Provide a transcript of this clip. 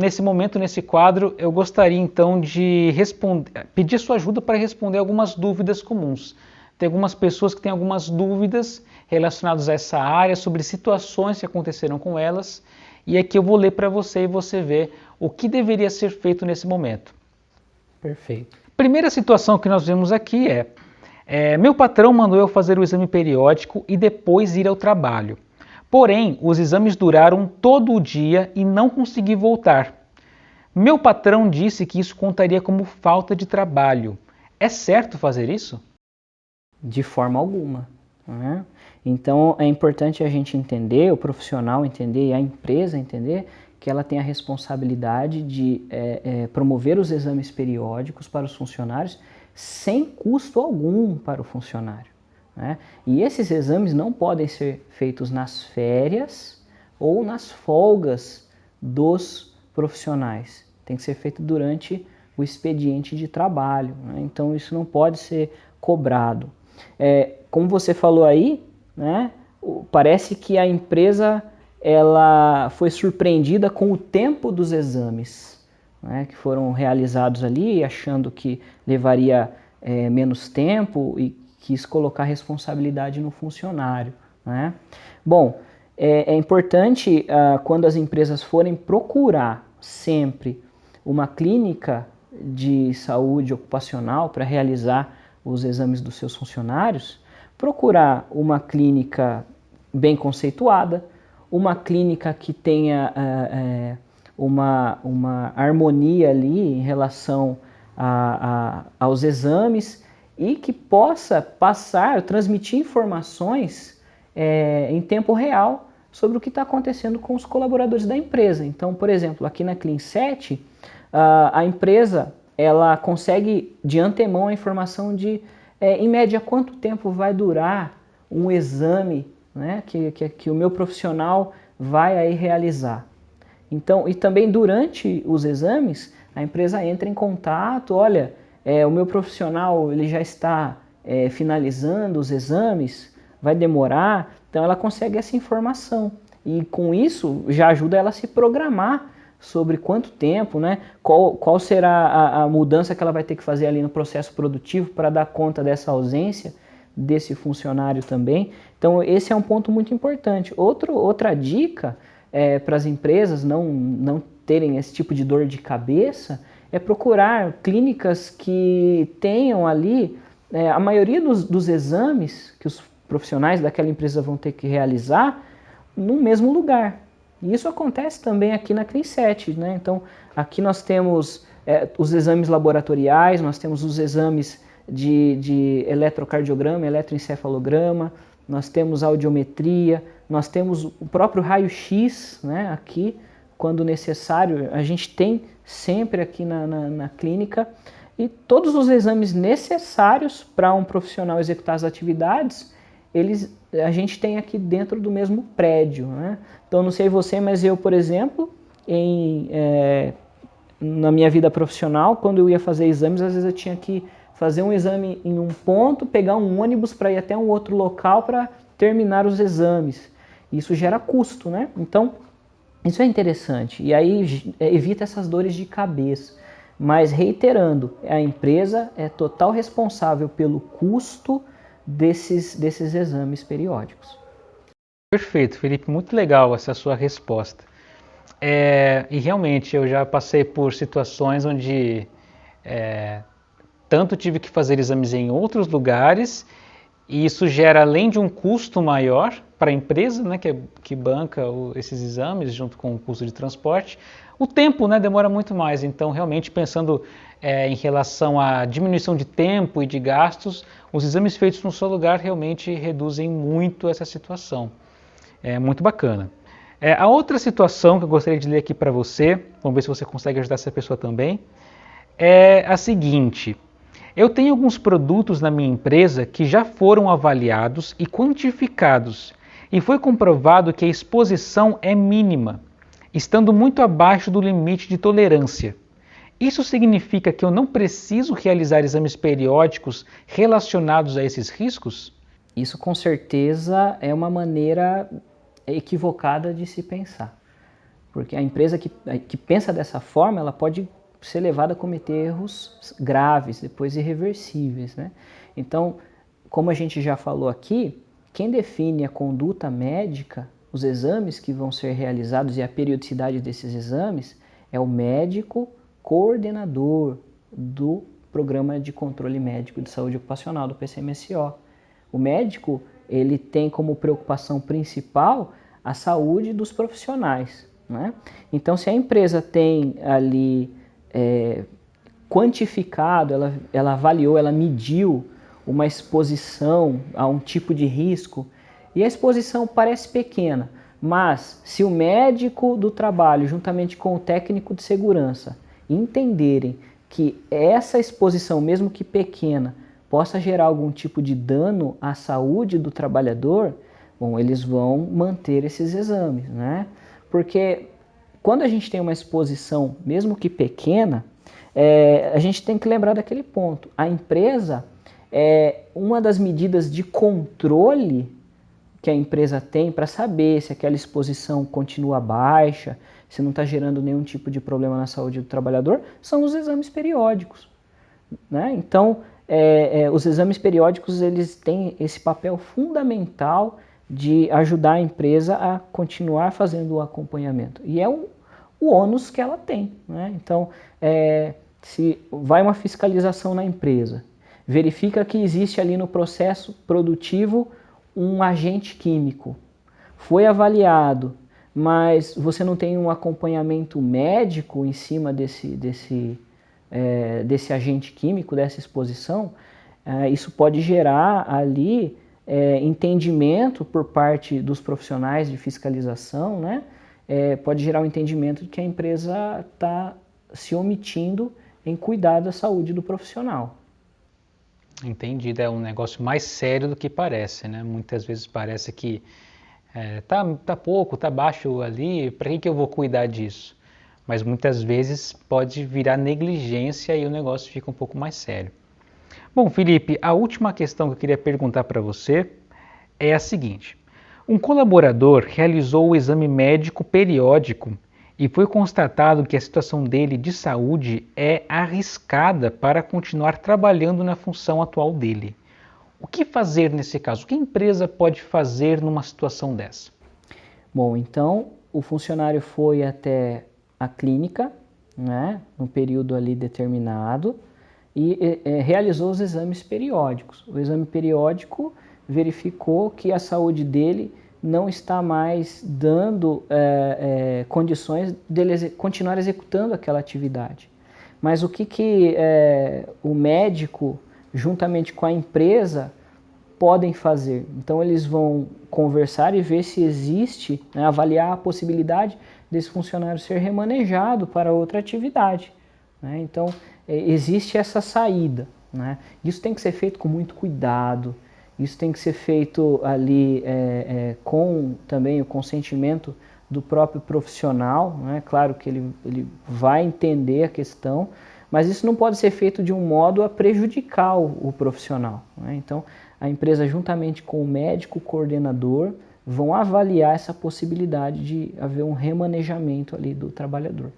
nesse momento, nesse quadro, eu gostaria então de pedir sua ajuda para responder algumas dúvidas comuns. Tem algumas pessoas que têm algumas dúvidas relacionadas a essa área, sobre situações que aconteceram com elas, e aqui eu vou ler para você e você ver o que deveria ser feito nesse momento. Perfeito. Primeira situação que nós vemos aqui meu patrão mandou eu fazer o exame periódico e depois ir ao trabalho. Porém, os exames duraram todo o dia e não consegui voltar. Meu patrão disse que isso contaria como falta de trabalho. É certo fazer isso? De forma alguma. Né? Então é importante a gente entender, o profissional entender e a empresa entender que ela tem a responsabilidade de promover os exames periódicos para os funcionários sem custo algum para o funcionário. Né? E esses exames não podem ser feitos nas férias ou nas folgas dos profissionais. Tem que ser feito durante o expediente de trabalho. Né? Então isso não pode ser cobrado. Como você falou aí, né, parece que a empresa ela foi surpreendida com o tempo dos exames, né, que foram realizados ali, achando que levaria menos tempo e quis colocar responsabilidade no funcionário. Né? Bom, é importante quando as empresas forem procurar sempre uma clínica de saúde ocupacional para realizar os exames dos seus funcionários, procurar uma clínica bem conceituada, uma clínica que tenha uma harmonia ali em relação aos exames e que possa transmitir informações em tempo real sobre o que está acontecendo com os colaboradores da empresa. Então, por exemplo, aqui na Clean7, a empresa ela consegue de antemão a informação de, em média, quanto tempo vai durar um exame, né, que o meu profissional vai aí realizar. Então, e também durante os exames, a empresa entra em contato, olha, o meu profissional ele já está finalizando os exames, vai demorar, então ela consegue essa informação. E com isso já ajuda ela a se programar sobre quanto tempo, né? Qual será a mudança que ela vai ter que fazer ali no processo produtivo para dar conta dessa ausência desse funcionário também. Então esse é um ponto muito importante. Outra dica para as empresas não terem esse tipo de dor de cabeça é procurar clínicas que tenham ali a maioria dos exames que os profissionais daquela empresa vão ter que realizar no mesmo lugar. E isso acontece também aqui na Clean7, né? Então, aqui nós temos os exames laboratoriais, nós temos os exames de eletrocardiograma, eletroencefalograma, nós temos audiometria, nós temos o próprio raio-x, né? Aqui, quando necessário, a gente tem sempre aqui na clínica, e todos os exames necessários para um profissional executar as atividades, a gente tem aqui dentro do mesmo prédio. Né? Então, não sei você, mas eu, por exemplo, na minha vida profissional, quando eu ia fazer exames, às vezes eu tinha que fazer um exame em um ponto, pegar um ônibus para ir até um outro local para terminar os exames. Isso gera custo, né? Então, isso é interessante. E aí evita essas dores de cabeça. Mas, reiterando, a empresa é total responsável pelo custo desses exames periódicos. Perfeito, Felipe, muito legal essa sua resposta. E realmente eu já passei por situações onde tanto tive que fazer exames em outros lugares, e isso gera, além de um custo maior para a empresa, né, que banca esses exames junto com o custo de transporte, o tempo, né, demora muito mais. Então, realmente, pensando em relação à diminuição de tempo e de gastos, os exames feitos no seu lugar realmente reduzem muito essa situação. É muito bacana. A outra situação que eu gostaria de ler aqui para você, vamos ver se você consegue ajudar essa pessoa também, é a seguinte: eu tenho alguns produtos na minha empresa que já foram avaliados e quantificados, e foi comprovado que a exposição é mínima, estando muito abaixo do limite de tolerância. Isso significa que eu não preciso realizar exames periódicos relacionados a esses riscos? Isso com certeza é uma maneira equivocada de se pensar. porque a empresa que pensa dessa forma, ela pode ser levada a cometer erros graves, depois irreversíveis, né? Então, como a gente já falou aqui, quem define a conduta médica, os exames que vão ser realizados e a periodicidade desses exames, é o médico coordenador do Programa de Controle Médico de Saúde Ocupacional, do PCMSO. O médico, ele tem como preocupação principal a saúde dos profissionais, né? Então, se a empresa tem ali quantificado, ela avaliou, ela mediu uma exposição a um tipo de risco, e a exposição parece pequena, mas se o médico do trabalho, juntamente com o técnico de segurança, entenderem que essa exposição, mesmo que pequena, possa gerar algum tipo de dano à saúde do trabalhador, bom, eles vão manter esses exames, né? Porque quando a gente tem uma exposição, mesmo que pequena, a gente tem que lembrar daquele ponto. A empresa, uma das medidas de controle que a empresa tem para saber se aquela exposição continua baixa, se não está gerando nenhum tipo de problema na saúde do trabalhador, são os exames periódicos, né? Então, os exames periódicos, eles têm esse papel fundamental de ajudar a empresa a continuar fazendo o acompanhamento. E é o ônus que ela tem, né? Então, se vai uma fiscalização na empresa, verifica que existe ali no processo produtivo um agente químico, foi avaliado, mas você não tem um acompanhamento médico em cima desse agente químico, dessa exposição, isso pode gerar ali entendimento por parte dos profissionais de fiscalização, né? Pode gerar o entendimento de que a empresa está se omitindo em cuidar da saúde do profissional. Entendido, é um negócio mais sério do que parece, né? Muitas vezes parece que tá pouco, tá baixo ali, para que eu vou cuidar disso? Mas muitas vezes pode virar negligência e o negócio fica um pouco mais sério. Bom, Felipe, a última questão que eu queria perguntar para você é a seguinte. Um colaborador realizou o exame médico periódico e foi constatado que a situação dele de saúde é arriscada para continuar trabalhando na função atual dele. O que fazer nesse caso? O que a empresa pode fazer numa situação dessa? Bom, então o funcionário foi até a clínica, né, num período ali determinado, e realizou os exames periódicos. O exame periódico verificou que a saúde dele não está mais dando condições dele continuar executando aquela atividade. Mas o que o médico, juntamente com a empresa, podem fazer? Então eles vão conversar e ver se existe, né, avaliar a possibilidade desse funcionário ser remanejado para outra atividade, né? Então existe essa saída, né? Isso tem que ser feito com muito cuidado, isso tem que ser feito ali com também o consentimento do próprio profissional, né? Claro que ele vai entender a questão, mas isso não pode ser feito de um modo a prejudicar o profissional, né? Então, a empresa, juntamente com o médico coordenador, vão avaliar essa possibilidade de haver um remanejamento ali do trabalhador.